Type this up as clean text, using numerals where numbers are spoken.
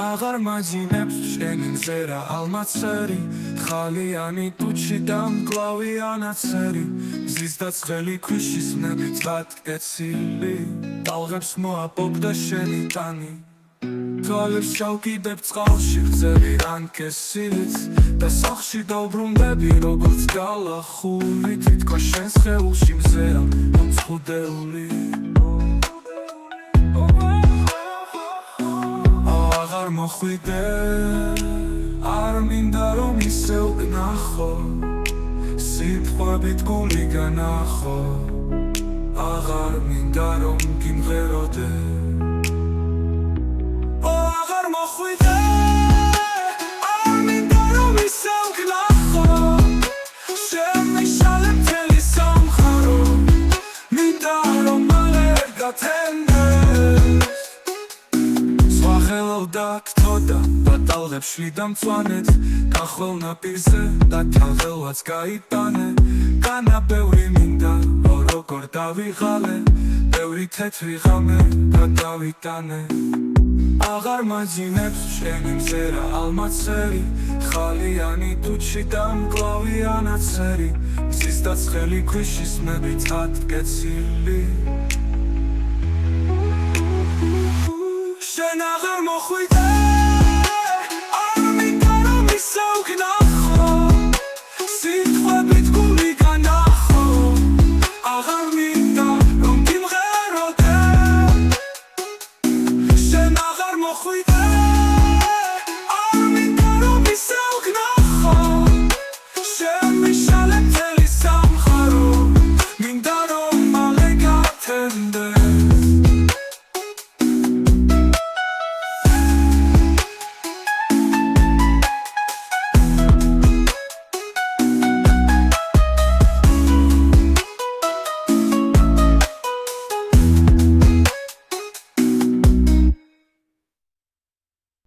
აღარ მაძინებს შენი მზერა ალმაცერი ხალიანი ტუჩი და მკლავი ანაცერი მზის და ცხელი ქვიშის ნებით დატკეცილი ტალღებს მოაპობდა შენი ტანი თვალებს ჩავკიდებ წყალში ხზები რანკესილით და სახლში დავბრუნდები როგორც გალახური თითქოს შენს ხეულში მზეა მომწხუდეული აღარ მოხვიდე არ მინდა რომ ისევ გნახო სიტყვებით გული განახო აღარ მინდა რომ გიმღეროდე აღარ მოხვიდე არ მინდა რომ ისევ გნახო შემიშალე მთელი სამხარო მინდა რომ მალე გათენდეს სხვა ხელოვდა გთოდა ბატალღებს შვიდა მწვანეთ კახველნა ნაპირზე და თაღელვაც გაიტანე განა ბევრი მინდა როგორ დავიღალე ბევრი თეთრი ღამე და დავიტანე აღარ მაძინებს შენი მზერა ალმაცერი ხალიანი ტუჩი და მკლავი ანაცერი მზის და ცხელი ქვიშის ნებით დატკეცილი შენ აღარ მოხვიდე